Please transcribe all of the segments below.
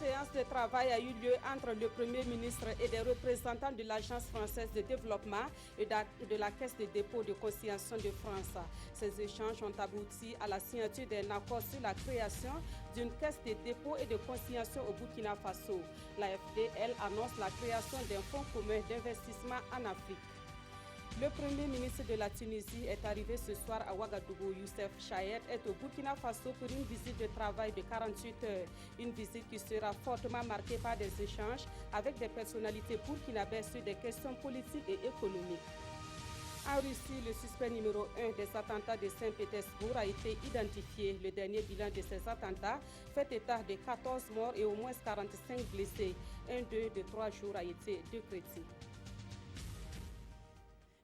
séance de travail a eu lieu entre le Premier ministre et des représentants de l'Agence française de développement et de la Caisse de dépôt et de consignation de France. Ces échanges ont abouti à la signature d'un accord sur la création d'une caisse de dépôt et de consignation au Burkina Faso. L'AFD, elle, annonce la création d'un fonds commun d'investissement en Afrique. Le Premier ministre de la Tunisie est arrivé ce soir à Ouagadougou. Youssef Chahed est au Burkina Faso pour une visite de travail de 48 heures. Une visite qui sera fortement marquée par des échanges avec des personnalités burkinabées sur des questions politiques et économiques. En Russie, le suspect numéro 1 des attentats de Saint-Pétersbourg a été identifié. Le dernier bilan de ces attentats fait état de 14 morts et au moins 45 blessés. Un deuil de 3 jours a été décrété.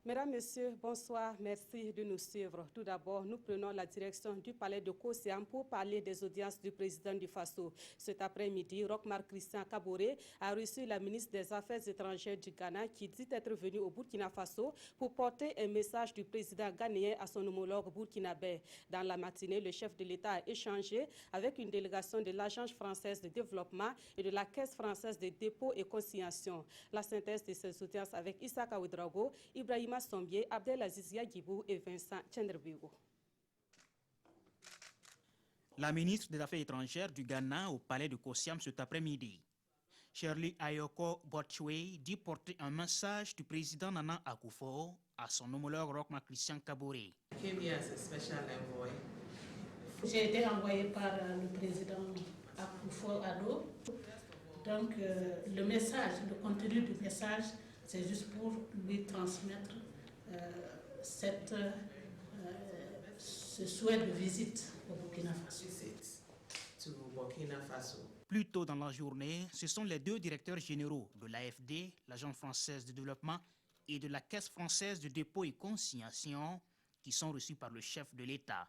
Mesdames, Messieurs, bonsoir. Merci de nous suivre. Tout d'abord, nous prenons la direction du palais de Kosiam pour parler des audiences du président du Faso. Cet après-midi, Roch-Marc Christian Kaboré a reçu la ministre des Affaires étrangères du Ghana qui dit être venue au Burkina Faso pour porter un message du président ghanéen à son homologue burkinabé. Dans la matinée, le chef de l'État a échangé avec une délégation de l'Agence française de développement et de la Caisse française de dépôt et consignation. La synthèse de ces audiences avec Issaka Ouedraogo, Ibrahim Sombier, Abdelaziz Yagibou et Vincent Tchendrebigo. La ministre des Affaires étrangères du Ghana au palais de Kosiam cet après-midi. Shirley Ayoko Botchwey dit porter un message du président Nana Akufo à son homologue Roch-Marc Christian Kaboré. J'ai été envoyé par le président Akufo-Addo. Donc le message, le contenu du message, c'est juste pour lui transmettre ce souhait de visite au Burkina Faso. Plus tôt dans la journée, ce sont les deux directeurs généraux de l'AFD, l'Agence française de développement, et de la Caisse française de dépôt et consignation qui sont reçus par le chef de l'État.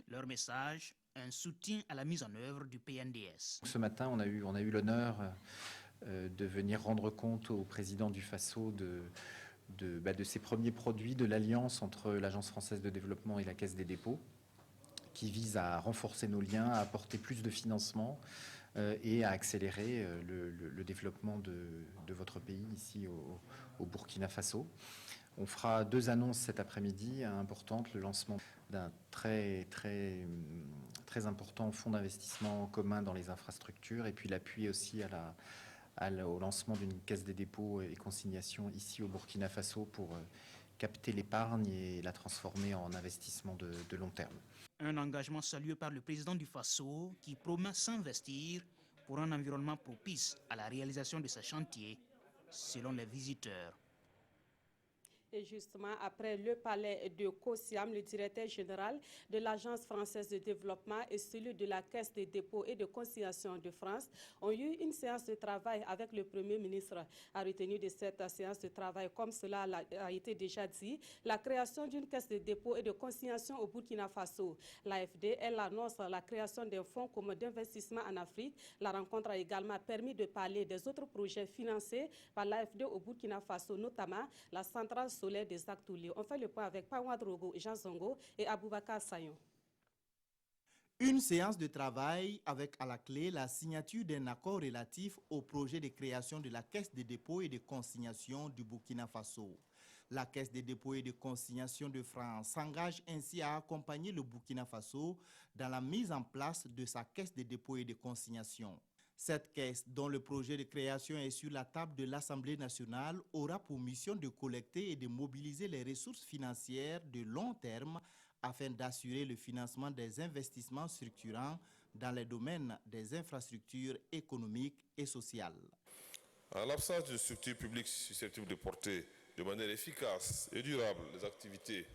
Leur message, un soutien à la mise en œuvre du PNDS. Ce matin, on a eu l'honneur de venir rendre compte au président du Faso de ses premiers produits de l'alliance entre l'Agence française de développement et la Caisse des dépôts, qui vise à renforcer nos liens, à apporter plus de financement et à accélérer le développement de votre pays ici au Burkina Faso. On fera deux annonces cet après-midi importantes, le lancement d'un très important fonds d'investissement commun dans les infrastructures et puis l'appui aussi au lancement d'une caisse des dépôts et consignations ici au Burkina Faso pour capter l'épargne et la transformer en investissement de long terme. Un engagement salué par le président du Faso qui promet s'investir pour un environnement propice à la réalisation de ces chantiers, selon les visiteurs. Et justement, après le palais de Kosiam, le directeur général de l'Agence française de développement et celui de la Caisse des dépôts et de consignation de France ont eu une séance de travail avec le Premier ministre. A retenu de cette séance de travail, comme cela a été déjà dit, la création d'une Caisse de dépôt et de consignation au Burkina Faso. L'AFD, elle annonce la création d'un fonds commun d'investissement en Afrique. La rencontre a également permis de parler des autres projets financés par l'AFD au Burkina Faso, notamment la centrale solaire des Actoulés. On fait le point avec Pawadrogo, Jean Zongo et Aboubakar Sayon. Une séance de travail avec à la clé la signature d'un accord relatif au projet de création de la Caisse de dépôt et de consignation du Burkina Faso. La Caisse de dépôt et de consignation de France s'engage ainsi à accompagner le Burkina Faso dans la mise en place de sa Caisse de dépôt et de consignation. Cette caisse, dont le projet de création est sur la table de l'Assemblée nationale, aura pour mission de collecter et de mobiliser les ressources financières de long terme afin d'assurer le financement des investissements structurants dans les domaines des infrastructures économiques et sociales. En l'absence de structures publiques susceptibles de porter de manière efficace et durable les activités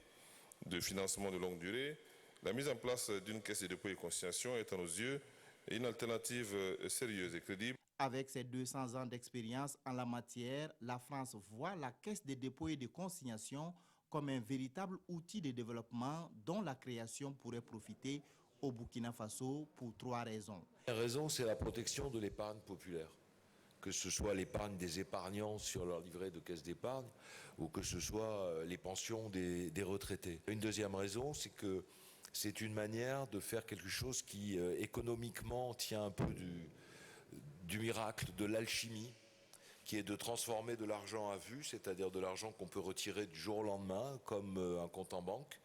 de financement de longue durée, la mise en place d'une caisse de dépôt et consignation est à nos yeux une alternative sérieuse et crédible. Avec ses 200 ans d'expérience en la matière, la France voit la Caisse des dépôts et de consignation comme un véritable outil de développement dont la création pourrait profiter au Burkina Faso pour 3 raisons. La raison, c'est la protection de l'épargne populaire. Que ce soit l'épargne des épargnants sur leur livret de caisse d'épargne ou que ce soit les pensions des retraités. Une deuxième raison, c'est que c'est une manière de faire quelque chose qui économiquement tient un peu du miracle de l'alchimie, qui est de transformer de l'argent à vue, c'est-à-dire de l'argent qu'on peut retirer du jour au lendemain, comme un compte en banque,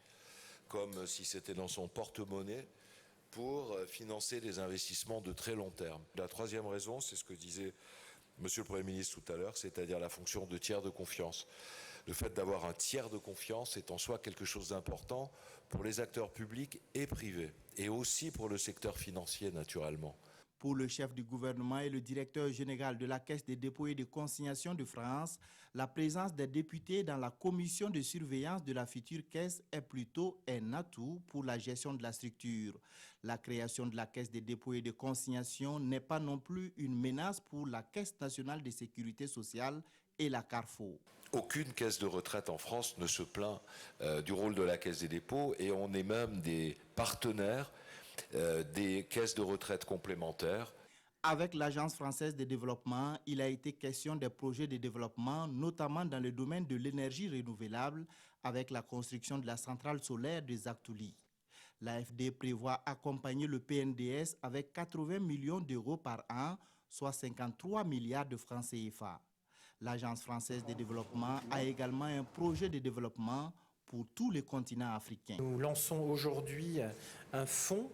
comme si c'était dans son porte-monnaie, pour financer des investissements de très long terme. La troisième raison, c'est ce que disait Monsieur le Premier ministre tout à l'heure, c'est-à-dire la fonction de tiers de confiance. Le fait d'avoir un tiers de confiance est en soi quelque chose d'important pour les acteurs publics et privés, et aussi pour le secteur financier naturellement. Pour le chef du gouvernement et le directeur général de la Caisse des dépôts et de consignation de France, la présence des députés dans la commission de surveillance de la future caisse est plutôt un atout pour la gestion de la structure. La création de la Caisse des dépôts et de consignation n'est pas non plus une menace pour la Caisse nationale de sécurité sociale et la Carrefour. Aucune caisse de retraite en France ne se plaint du rôle de la Caisse des dépôts, et on est même des partenaires des caisses de retraite complémentaires. Avec l'Agence française de développement, il a été question des projets de développement, notamment dans le domaine de l'énergie renouvelable, avec la construction de la centrale solaire de Zagtouli. L'AFD prévoit accompagner le PNDS avec 80 millions d'euros par an, soit 53 milliards de francs CFA. L'Agence française de développement a également un projet de développement pour tous les continents africains. Nous lançons aujourd'hui un fonds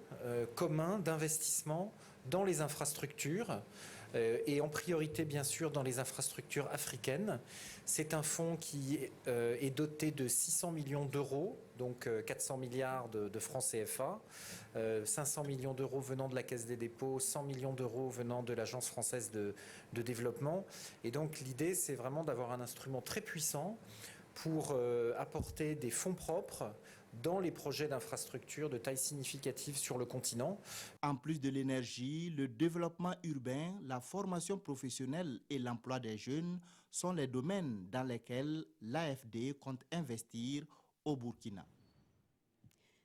commun d'investissement dans les infrastructures et en priorité bien sûr dans les infrastructures africaines. C'est un fonds qui est doté de 600 millions d'euros, donc 400 milliards de francs CFA, 500 millions d'euros venant de la Caisse des dépôts, 100 millions d'euros venant de l'Agence française de développement. Et donc l'idée, c'est vraiment d'avoir un instrument très puissant pour apporter des fonds propres dans les projets d'infrastructures de taille significative sur le continent. En plus de l'énergie, le développement urbain, la formation professionnelle et l'emploi des jeunes sont les domaines dans lesquels l'AFD compte investir au Burkina.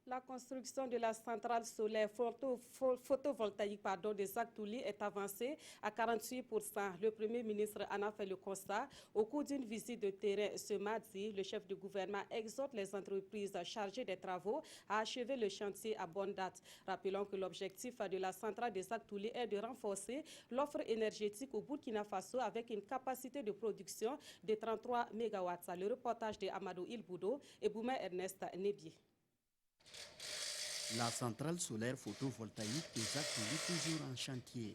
La construction de la centrale solaire photovoltaïque de Zagtouli est avancée à 48%. Le Premier ministre en a fait le constat. Au cours d'une visite de terrain ce mardi, le chef du gouvernement exhorte les entreprises chargées des travaux à achever le chantier à bonne date. Rappelons que l'objectif de la centrale de Zagtouli est de renforcer l'offre énergétique au Burkina Faso avec une capacité de production de 33 MW. Le reportage de Amadou Ilboudo et Bouma Ernest Nebié. La centrale solaire photovoltaïque de Zagtouli toujours en chantier.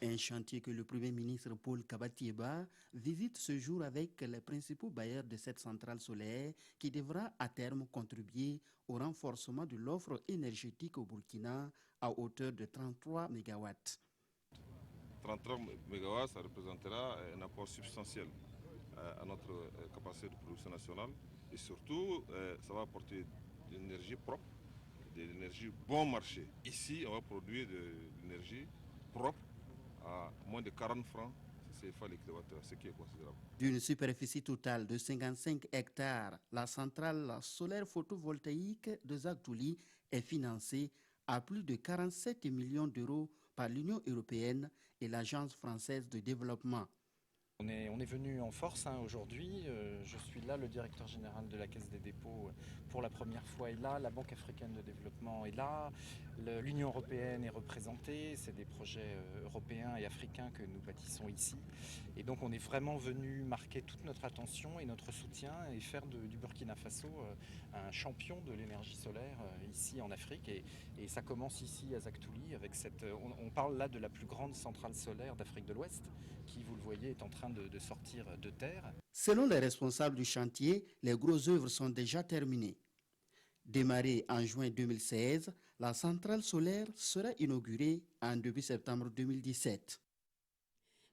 Un chantier que le Premier ministre Paul Kabatieba visite ce jour avec les principaux bailleurs de cette centrale solaire qui devra à terme contribuer au renforcement de l'offre énergétique au Burkina à hauteur de 33 MW. 33 MW, ça représentera un apport substantiel à notre capacité de production nationale et surtout, ça va apporter de l'énergie propre, de l'énergie bon marché. Ici, on va produire de l'énergie propre à moins de 40 francs CFA le kilowattheure, ce qui est considérable. D'une superficie totale de 55 hectares, la centrale solaire photovoltaïque de Zagtouli est financée à plus de 47 millions d'euros par l'Union européenne et l'Agence française de développement. On est venu en force aujourd'hui. Je suis là, le directeur général de la Caisse des dépôts pour la première fois est là, la Banque africaine de développement est là, l'Union européenne est représentée, c'est des projets européens et africains que nous bâtissons ici. Et donc on est vraiment venu marquer toute notre attention et notre soutien et faire du Burkina Faso un champion de l'énergie solaire ici en Afrique. Et ça commence ici à Zagtouli avec on parle là de la plus grande centrale solaire d'Afrique de l'Ouest qui, vous le voyez, est en train de sortir de terre. Selon les responsables du chantier, les grosses œuvres sont déjà terminées. Démarrée en juin 2016, la centrale solaire sera inaugurée en début septembre 2017.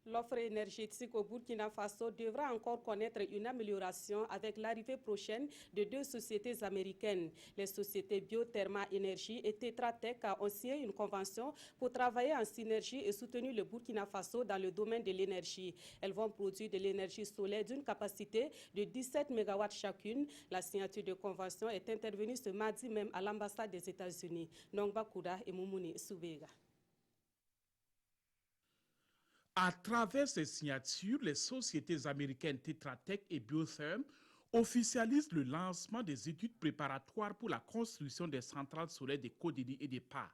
L'offre énergétique au Burkina Faso devra encore connaître une amélioration avec l'arrivée prochaine de 2 sociétés américaines. Les sociétés Biotherma Énergie et Tetra Tech ont signé une convention pour travailler en synergie et soutenir le Burkina Faso dans le domaine de l'énergie. Elles vont produire de l'énergie solaire d'une capacité de 17 MW chacune. La signature de convention est intervenue ce mardi même à l'ambassade des États-Unis. Nongba Kouda et Moumouni Soubega. À travers ces signatures, les sociétés américaines Tetra Tech et Biotherm officialisent le lancement des études préparatoires pour la construction des centrales solaires de Kodidi et de Pa.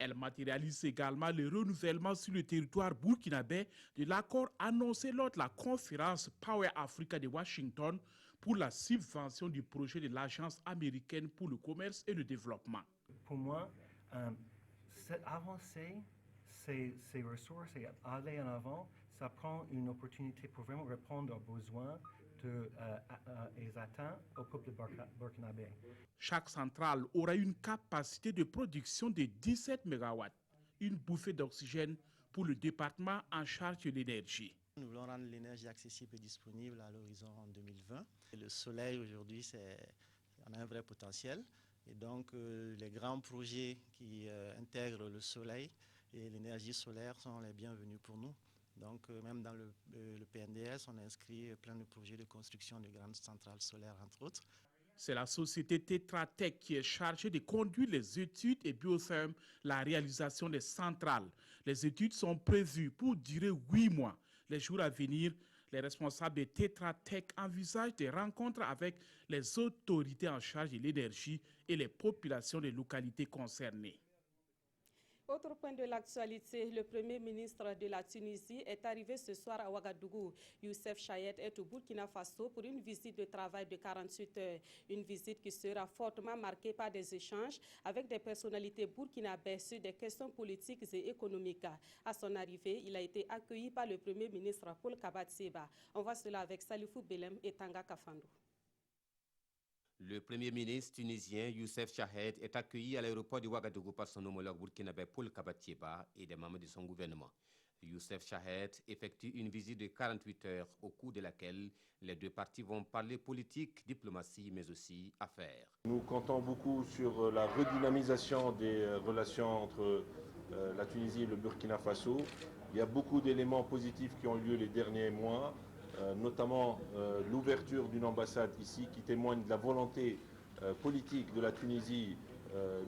Elle matérialise également le renouvellement sur le territoire burkinabé de l'accord annoncé lors de la conférence Power Africa de Washington pour la subvention du projet de l'Agence américaine pour le commerce et le développement. Pour moi, avancer ces ressources et aller en avant, ça prend une opportunité pour vraiment répondre aux besoins et atteints au peuple burkinabé. Chaque centrale aura une capacité de production de 17 MW, une bouffée d'oxygène pour le département en charge de l'énergie. Nous voulons rendre l'énergie accessible et disponible à l'horizon 2020. Et le soleil aujourd'hui, on a un vrai potentiel. Et donc les grands projets qui intègrent le soleil et l'énergie solaire sont les bienvenus pour nous. Donc même dans le PNDS, on a inscrit plein de projets de construction de grandes centrales solaires, entre autres. C'est la société Tetra Tech qui est chargée de conduire les études et Biotherm la réalisation des centrales. Les études sont prévues pour durer 8 mois. Les jours à venir, les responsables de Tetra Tech envisagent des rencontres avec les autorités en charge de l'énergie et les populations des localités concernées. Autre point de l'actualité, le Premier ministre de la Tunisie est arrivé ce soir à Ouagadougou. Youssef Chayed est au Burkina Faso pour une visite de travail de 48 heures. Une visite qui sera fortement marquée par des échanges avec des personnalités burkinabèses sur des questions politiques et économiques. À son arrivée, il a été accueilli par le Premier ministre Paul Kabat-Seba. On voit cela avec Salifou Belem et Tanga Kafando. Le Premier ministre tunisien Youssef Chayed est accueilli à l'aéroport de Ouagadougou par son homologue burkinabé Paul Kabat-Seba et des membres de son gouvernement. Youssef Chayed effectue une visite de 48 heures au cours de laquelle les deux parties vont parler politique, diplomatie, mais aussi affaires. Nous comptons beaucoup sur la redynamisation des relations entre la Tunisie et le Burkina Faso. Il y a beaucoup d'éléments positifs qui ont lieu les derniers mois. Notamment l'ouverture d'une ambassade ici qui témoigne de la volonté politique de la Tunisie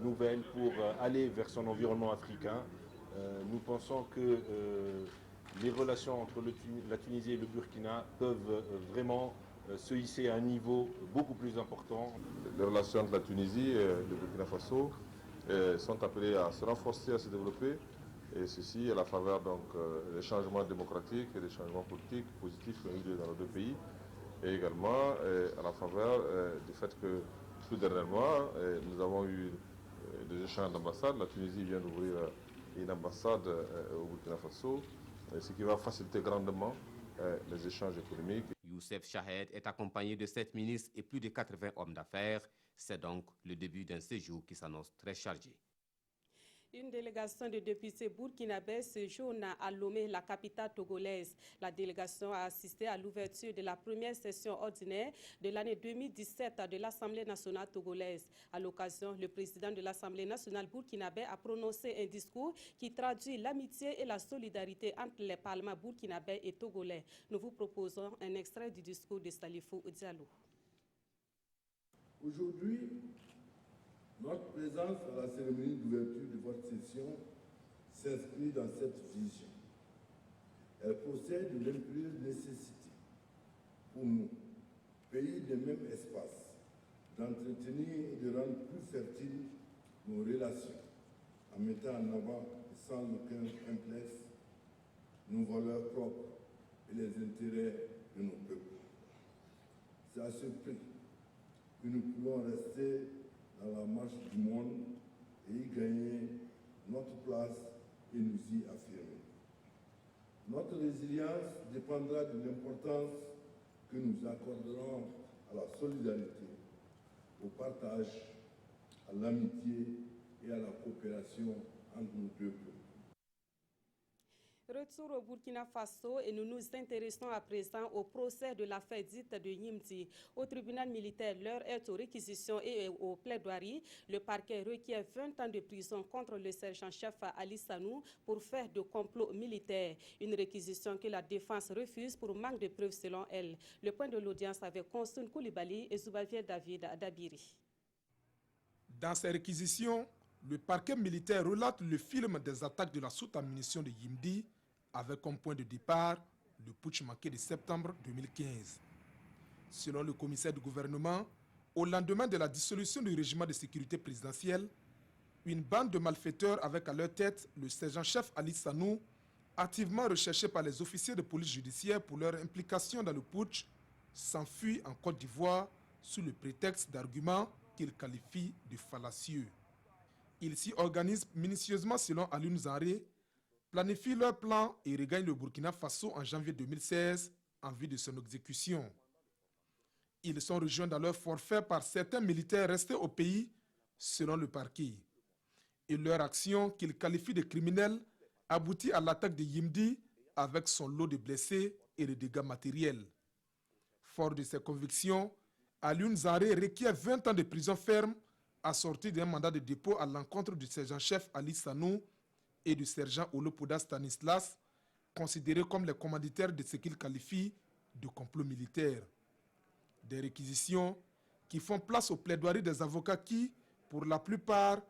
nouvelle pour aller vers son environnement africain. Nous pensons que les relations entre la Tunisie et le Burkina peuvent vraiment se hisser à un niveau beaucoup plus important. Les relations entre la Tunisie et le Burkina Faso sont appelées à se renforcer, à se développer. Et ceci à la faveur des changements démocratiques et des changements politiques positifs qui ont eu lieu dans nos deux pays. Et également à la faveur du fait que tout dernièrement, nous avons eu des échanges d'ambassades. La Tunisie vient d'ouvrir une ambassade au Burkina Faso, ce qui va faciliter grandement les échanges économiques. Youssef Chayed est accompagné de 7 ministres et plus de 80 hommes d'affaires. C'est donc le début d'un séjour qui s'annonce très chargé. Une délégation de députés burkinabés séjourne à Lomé, la capitale togolaise. La délégation a assisté à l'ouverture de la première session ordinaire de l'année 2017 de l'Assemblée nationale togolaise. À l'occasion, le président de l'Assemblée nationale burkinabé a prononcé un discours qui traduit l'amitié et la solidarité entre les parlements burkinabés et togolais. Nous vous proposons un extrait du discours de Salifou Diallo. Aujourd'hui, notre présence à la cérémonie d'ouverture de votre session s'inscrit dans cette vision. Elle procède de l'impérieuse nécessité pour nous, pays du même espace, d'entretenir et de rendre plus fertiles nos relations en mettant en avant, sans aucun complexe, nos valeurs propres et les intérêts de nos peuples. C'est à ce prix que nous pouvons rester dans la marche du monde et y gagner notre place et nous y affirmer. Notre résilience dépendra de l'importance que nous accorderons à la solidarité, au partage, à l'amitié et à la coopération entre nos deux peuples. Retour au Burkina Faso et nous nous intéressons à présent au procès de l'affaire dite de Yimdi. Au tribunal militaire, l'heure est aux réquisitions et aux plaidoiries. Le parquet requiert 20 ans de prison contre le sergent-chef Ali Sanou pour faire de complot militaire. Une réquisition que la défense refuse pour manque de preuves selon elle. Le point de l'audience avec Konstoun Koulibaly et Zoubavier David Dabiri. Dans ces réquisitions, le parquet militaire relate le film des attaques de la soute à munitions de Yimdi avec comme point de départ le putsch manqué de septembre 2015. Selon le commissaire du gouvernement, au lendemain de la dissolution du régime de sécurité présidentielle, Une bande de malfaiteurs avec à leur tête le sergent-chef Ali Sanou, activement recherché par les officiers de police judiciaire pour leur implication dans le putsch, s'enfuit en Côte d'Ivoire sous le prétexte d'arguments qu'ils qualifient de fallacieux. Ils s'y organisent minutieusement selon Alioune Zanré, planifient leur plan et regagnent le Burkina Faso en janvier 2016 en vue de son exécution. Ils sont rejoints dans leur forfait par certains militaires restés au pays selon le parquet. Et leur action, qu'ils qualifient de criminelle, aboutit à l'attaque de Yimdi avec son lot de blessés et de dégâts matériels. Fort de ses convictions, Alioune Zanré requiert 20 ans de prison ferme assorti d'un mandat de dépôt à l'encontre du sergent-chef Ali Sanou et du sergent Olopoda Stanislas, considérés comme les commanditaires de ce qu'il qualifie de complot militaire. Des réquisitions qui font place aux plaidoiries des avocats qui, pour la plupart,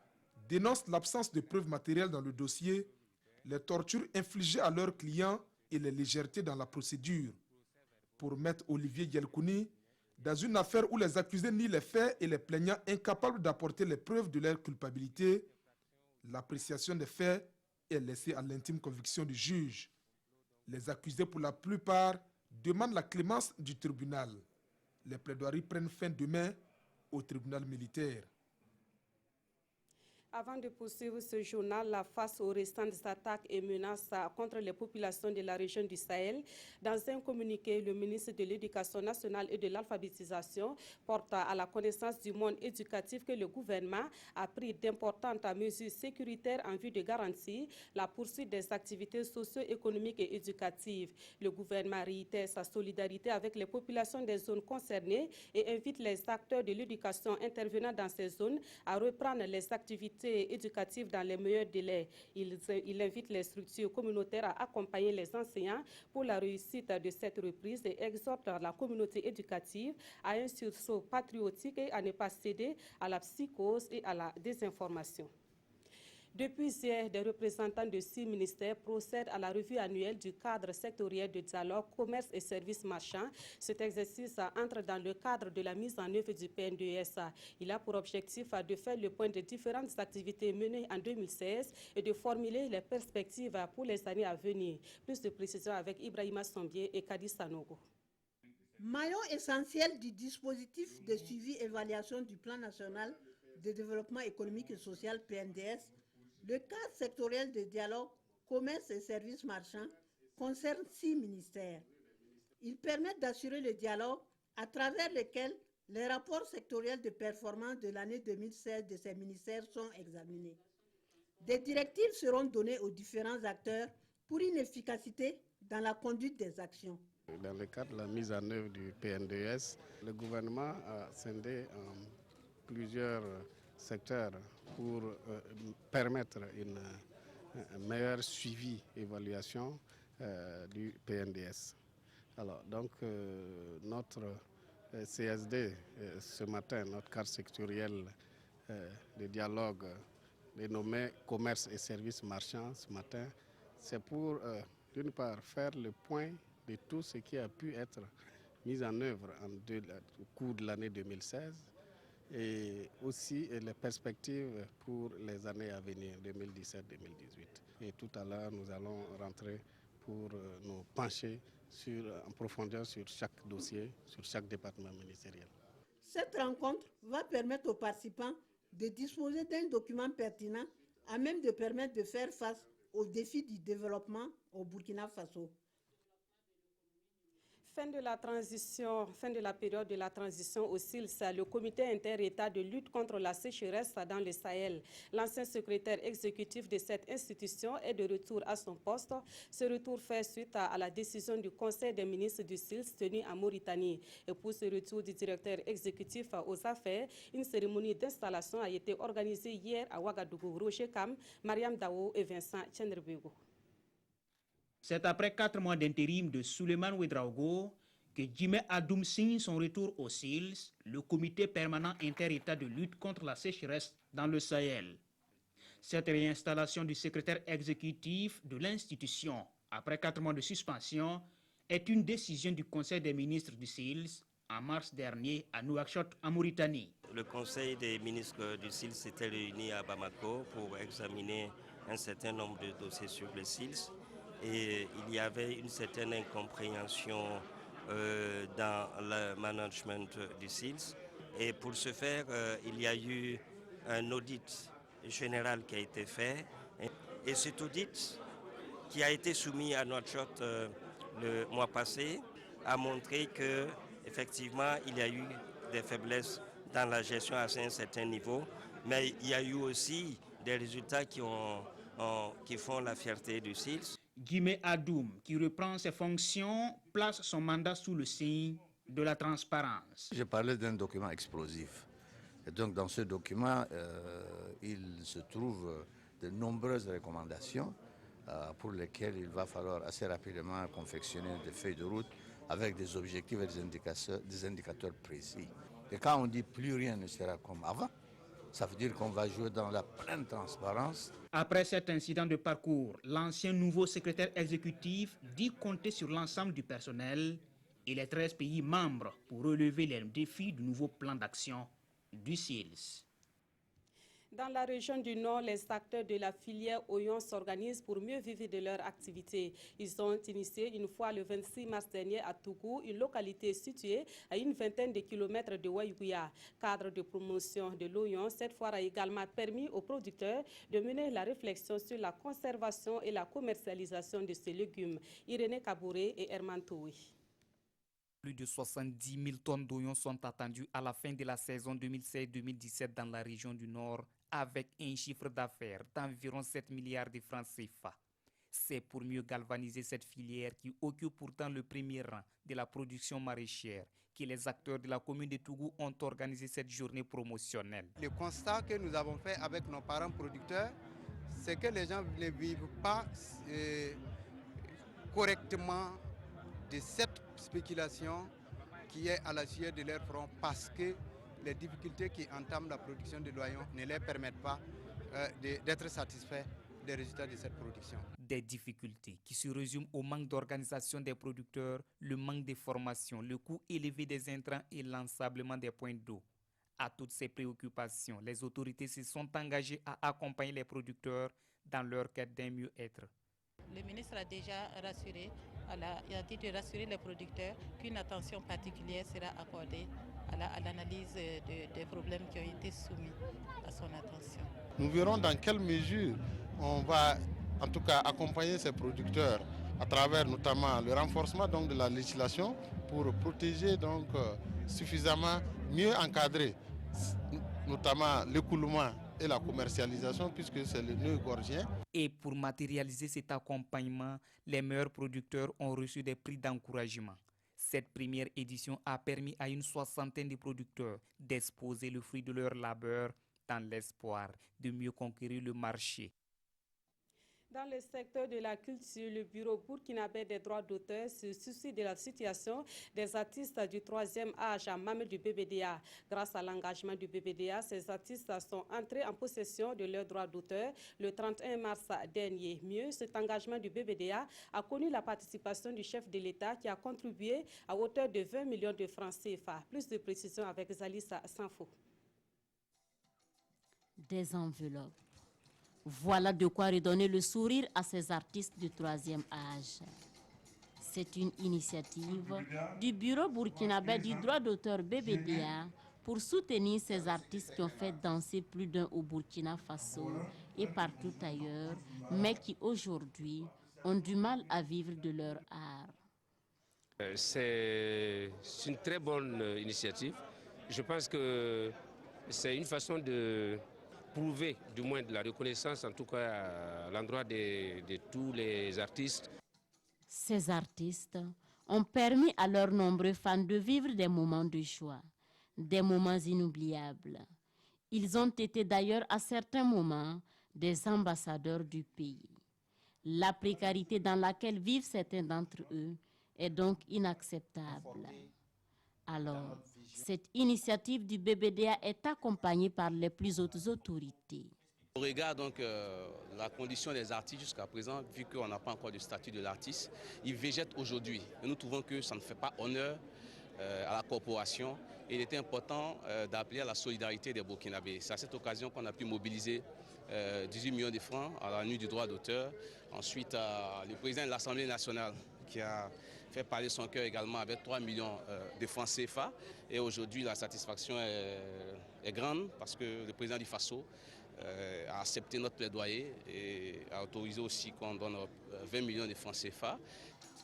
dénoncent l'absence de preuves matérielles dans le dossier, les tortures infligées à leurs clients et les légèretés dans la procédure. Pour maître Olivier Yelkouni, dans une affaire où les accusés nient les faits et les plaignants incapables d'apporter les preuves de leur culpabilité, l'appréciation des faits est laissée à l'intime conviction du juge. Les accusés, pour la plupart, demandent la clémence du tribunal. Les plaidoiries prennent fin demain au tribunal militaire. Avant de poursuivre ce journal, face aux restantes attaques et menaces contre les populations de la région du Sahel, dans un communiqué, le ministre de l'Éducation nationale et de l'alphabétisation porte à la connaissance du monde éducatif que le gouvernement a pris d'importantes mesures sécuritaires en vue de garantir la poursuite des activités socio-économiques et éducatives. Le gouvernement réitère sa solidarité avec les populations des zones concernées et invite les acteurs de l'éducation intervenant dans ces zones à reprendre les activités éducatives dans les meilleurs délais. Il invite les structures communautaires à accompagner les enseignants pour la réussite de cette reprise et exhorte la communauté éducative à un sursaut patriotique et à ne pas céder à la psychose et à la désinformation. Depuis hier, des représentants de 6 ministères procèdent à la revue annuelle du cadre sectoriel de dialogue commerce et services marchands. Cet exercice entre dans le cadre de la mise en œuvre du PNDES. Il a pour objectif de faire le point de différentes activités menées en 2016 et de formuler les perspectives pour les années à venir. Plus de précisions avec Ibrahima Sombier et Kadi Sanogo. Maillon essentiel du dispositif de suivi-évaluation du Plan national de développement économique et social PNDS, le cadre sectoriel de dialogue, commerce et services marchands concerne 6 ministères. Ils permettent d'assurer le dialogue à travers lequel les rapports sectoriels de performance de l'année 2016 de ces ministères sont examinés. Des directives seront données aux différents acteurs pour une efficacité dans la conduite des actions. Dans le cadre de la mise en œuvre du PNDS, le gouvernement a scindé en plusieurs secteurs pour permettre un meilleur suivi et évaluation du PNDS. Alors, donc, notre CSD, ce matin, notre cadre sectoriel de dialogue dénommé commerce et services marchands ce matin, c'est pour, d'une part, faire le point de tout ce qui a pu être mis en œuvre au cours de l'année 2016 et aussi les perspectives pour les années à venir, 2017-2018. Et tout à l'heure, nous allons rentrer pour nous pencher en profondeur sur chaque dossier, sur chaque département ministériel. Cette rencontre va permettre aux participants de disposer d'un document pertinent à même de permettre de faire face aux défis du développement au Burkina Faso. Fin de la période de la transition au SILS, le comité inter-État de lutte contre la sécheresse dans le Sahel. L'ancien secrétaire exécutif de cette institution est de retour à son poste. Ce retour fait suite à la décision du Conseil des ministres du SILS tenu en Mauritanie. Et pour ce retour du directeur exécutif aux affaires, une cérémonie d'installation a été organisée hier à Ouagadougou. Roger Kam, Mariam Daou et Vincent Tchendrebego. C'est après 4 mois d'intérim de Souleymane Ouedraogo que Djimé Adoum signe son retour au SILS, le comité permanent inter-État de lutte contre la sécheresse dans le Sahel. Cette réinstallation du secrétaire exécutif de l'institution, après 4 mois de suspension, est une décision du Conseil des ministres du SILS en mars dernier à Nouakchott, en Mauritanie. Le Conseil des ministres du SILS s'était réuni à Bamako pour examiner un certain nombre de dossiers sur le SILS et il y avait une certaine incompréhension dans le management du SILS. Et pour ce faire, il y a eu un audit général qui a été fait. Et cet audit qui a été soumis à Nouakchott le mois passé a montré que effectivement il y a eu des faiblesses dans la gestion à un certain niveau, mais il y a eu aussi des résultats qui font la fierté du SILS. Guimé Adoum, qui reprend ses fonctions, place son mandat sous le signe de la transparence. Je parlais d'un document explosif. Et donc dans ce document, il se trouve de nombreuses recommandations pour lesquelles il va falloir assez rapidement confectionner des feuilles de route avec des objectifs et des indicateurs précis. Et quand on dit plus rien ne sera comme avant, ça veut dire qu'on va jouer dans la pleine transparence. Après cet incident de parcours, l'ancien nouveau secrétaire exécutif dit compter sur l'ensemble du personnel et les 13 pays membres pour relever les défis du nouveau plan d'action du SILS. Dans la région du Nord, les acteurs de la filière oignon s'organisent pour mieux vivre de leur activité. Ils ont initié une fois le 26 mars dernier à Tougou, une localité située à une vingtaine de kilomètres de Waïgouya. Cadre de promotion de l'oignon, cette foire a également permis aux producteurs de mener la réflexion sur la conservation et la commercialisation de ces légumes. Irénée Kabouré et Herman Toui. Plus de 70 000 tonnes d'oignons sont attendues à la fin de la saison 2016-2017 dans la région du Nord, avec un chiffre d'affaires d'environ 7 milliards de francs CFA. C'est pour mieux galvaniser cette filière qui occupe pourtant le premier rang de la production maraîchère que les acteurs de la commune de Tougou ont organisé cette journée promotionnelle. Le constat que nous avons fait avec nos parents producteurs, c'est que les gens ne vivent pas correctement de cette spéculation qui est à la sueur de leur front parce que les difficultés qui entament la production de l'oignon ne leur permettent pas d'être satisfaits des résultats de cette production. Des difficultés qui se résument au manque d'organisation des producteurs, le manque de formation, le coût élevé des intrants et l'ensablement des points d'eau. À toutes ces préoccupations, les autorités se sont engagées à accompagner les producteurs dans leur quête d'un mieux-être. Le ministre a déjà rassuré, il a dit de rassurer les producteurs qu'une attention particulière sera accordée à l'analyse des problèmes qui ont été soumis à son attention. Nous verrons dans quelle mesure on va en tout cas accompagner ces producteurs à travers notamment le renforcement donc, de la législation pour protéger donc, suffisamment, mieux encadrer notamment l'écoulement et la commercialisation puisque c'est le nœud gorgien. Et pour matérialiser cet accompagnement, les meilleurs producteurs ont reçu des prix d'encouragement. Cette première édition a permis à une 60aine de producteurs d'exposer le fruit de leur labeur dans l'espoir de mieux conquérir le marché. Dans le secteur de la culture, le bureau burkinabé des droits d'auteur se soucie de la situation des artistes du 3e âge à Mamel du BBDA. Grâce à l'engagement du BBDA, ces artistes sont entrés en possession de leurs droits d'auteur le 31 mars dernier. Mieux, cet engagement du BBDA a connu la participation du chef de l'État qui a contribué à hauteur de 20 millions de francs CFA. Plus de précisions avec Zalissa Sanfo. Des enveloppes. Voilà de quoi redonner le sourire à ces artistes du 3e âge. C'est une initiative du bureau burkinabé du droit d'auteur BBDA pour soutenir ces artistes qui ont fait danser plus d'un au Burkina Faso et partout ailleurs, mais qui aujourd'hui ont du mal à vivre de leur art. C'est une très bonne initiative. Je pense que c'est une façon de prouver du moins de la reconnaissance, en tout cas à l'endroit de tous les artistes. Ces artistes ont permis à leurs nombreux fans de vivre des moments de joie, des moments inoubliables. Ils ont été d'ailleurs à certains moments des ambassadeurs du pays. La précarité dans laquelle vivent certains d'entre eux est donc inacceptable. Alors, cette initiative du BBDA est accompagnée par les plus hautes autorités. On regarde donc la condition des artistes jusqu'à présent, vu qu'on n'a pas encore de statut de l'artiste. Ils végètent aujourd'hui. Et nous trouvons que ça ne fait pas honneur à la coopération. Et il était important d'appeler à la solidarité des Burkinabés. C'est à cette occasion qu'on a pu mobiliser 18 millions de francs à la nuit du droit d'auteur. Ensuite, le président de l'Assemblée nationale qui a fait parler son cœur également avec 3 millions de francs CFA. Et aujourd'hui, la satisfaction est grande parce que le président du Faso a accepté notre plaidoyer et a autorisé aussi qu'on donne 20 millions de francs CFA.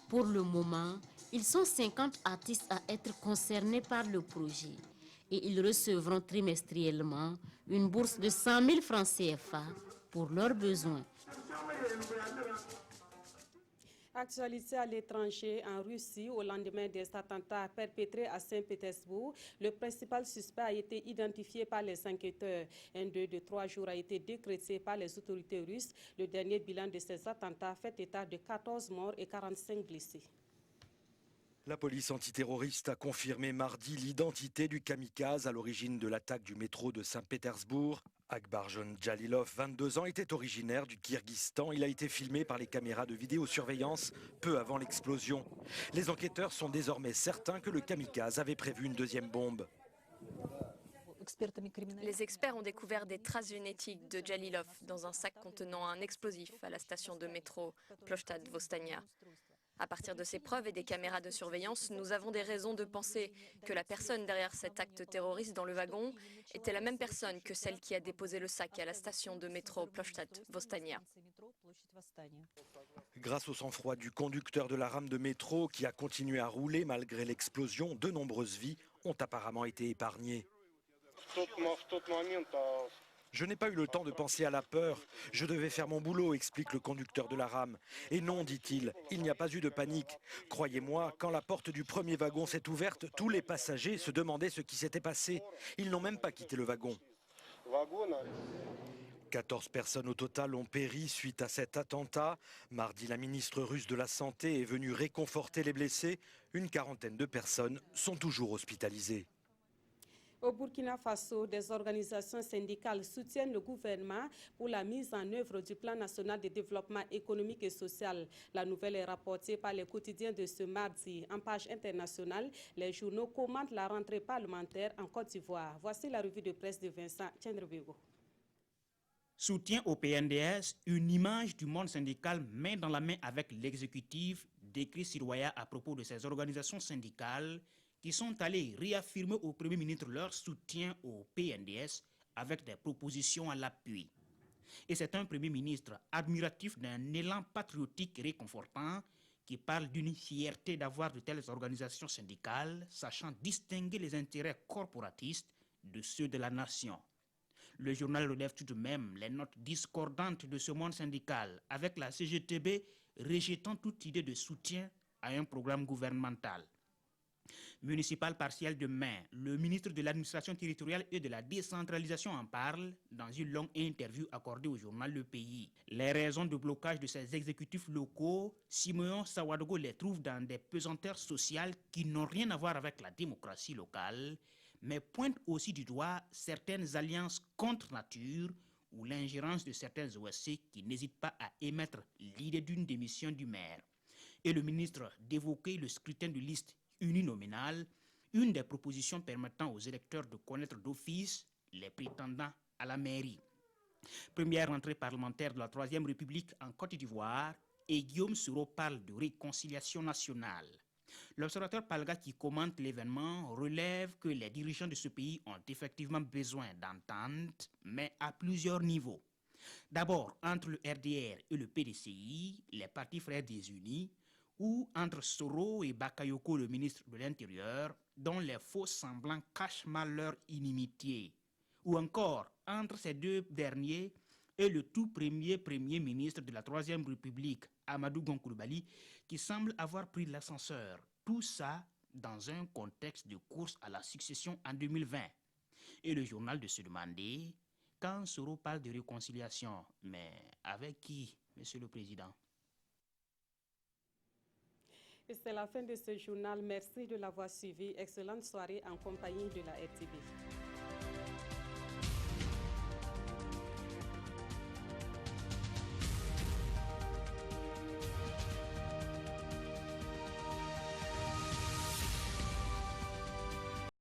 Pour le moment, ils sont 50 artistes à être concernés par le projet et ils recevront trimestriellement une bourse de 100 000 francs CFA pour leurs besoins. Actualité à l'étranger, en Russie, au lendemain des attentats perpétrés à Saint-Pétersbourg, le principal suspect a été identifié par les enquêteurs. Un deuil de 3 jours a été décrété par les autorités russes. Le dernier bilan de ces attentats fait état de 14 morts et 45 blessés. La police antiterroriste a confirmé mardi l'identité du kamikaze à l'origine de l'attaque du métro de Saint-Pétersbourg. Akbarjon Jalilov, 22 ans, était originaire du Kirghizistan. Il a été filmé par les caméras de vidéosurveillance peu avant l'explosion. Les enquêteurs sont désormais certains que le kamikaze avait prévu une deuxième bombe. Les experts ont découvert des traces génétiques de Jalilov dans un sac contenant un explosif à la station de métro Plostad Vostania. À partir de ces preuves et des caméras de surveillance, nous avons des raisons de penser que la personne derrière cet acte terroriste dans le wagon était la même personne que celle qui a déposé le sac à la station de métro Plostad Vostania. Grâce au sang-froid du conducteur de la rame de métro qui a continué à rouler malgré l'explosion, de nombreuses vies ont apparemment été épargnées. Je n'ai pas eu le temps de penser à la peur. Je devais faire mon boulot, explique le conducteur de la rame. Et non, dit-il, il n'y a pas eu de panique. Croyez-moi, quand la porte du premier wagon s'est ouverte, tous les passagers se demandaient ce qui s'était passé. Ils n'ont même pas quitté le wagon. 14 personnes au total ont péri suite à cet attentat. Mardi, la ministre russe de la Santé est venue réconforter les blessés. Une quarantaine de personnes sont toujours hospitalisées. Au Burkina Faso, des organisations syndicales soutiennent le gouvernement pour la mise en œuvre du plan national de développement économique et social. La nouvelle est rapportée par les quotidiens de ce mardi. En page internationale, les journaux commentent la rentrée parlementaire en Côte d'Ivoire. Voici la revue de presse de Vincent Tchendrebego. Soutien au PNDS, une image du monde syndical main dans la main avec l'exécutif, décrit Siroya à propos de ces organisations syndicales qui sont allés réaffirmer au Premier ministre leur soutien au PNDS avec des propositions à l'appui. Et c'est un Premier ministre admiratif d'un élan patriotique réconfortant qui parle d'une fierté d'avoir de telles organisations syndicales sachant distinguer les intérêts corporatistes de ceux de la nation. Le journal relève tout de même les notes discordantes de ce monde syndical avec la CGTB rejetant toute idée de soutien à un programme gouvernemental. Municipal partiel demain, le ministre de l'administration territoriale et de la décentralisation en parle dans une longue interview accordée au journal Le Pays. Les raisons de blocage de ces exécutifs locaux, Simeon Sawadogo les trouve dans des pesanteurs sociales qui n'ont rien à voir avec la démocratie locale, mais pointe aussi du doigt certaines alliances contre nature ou l'ingérence de certains OSC qui n'hésitent pas à émettre l'idée d'une démission du maire. Et le ministre d'évoquer le scrutin de liste uninominal, une des propositions permettant aux électeurs de connaître d'office les prétendants à la mairie. Première rentrée parlementaire de la Troisième République en Côte d'Ivoire, et Guillaume Soro parle de réconciliation nationale. L'observateur Palga qui commente l'événement relève que les dirigeants de ce pays ont effectivement besoin d'entente, mais à plusieurs niveaux. D'abord, entre le RDR et le PDCI, les partis frères désunis, ou entre Soro et Bakayoko, le ministre de l'Intérieur, dont les faux semblants cachent mal leur inimitié, ou encore entre ces deux derniers et le tout premier ministre de la Troisième République, Amadou Gon Coulibaly, qui semble avoir pris l'ascenseur. Tout ça dans un contexte de course à la succession en 2020. Et le journal de se demander, quand Soro parle de réconciliation, mais avec qui, Monsieur le Président? Et c'est la fin de ce journal. Merci de l'avoir suivi. Excellente soirée en compagnie de la RTV.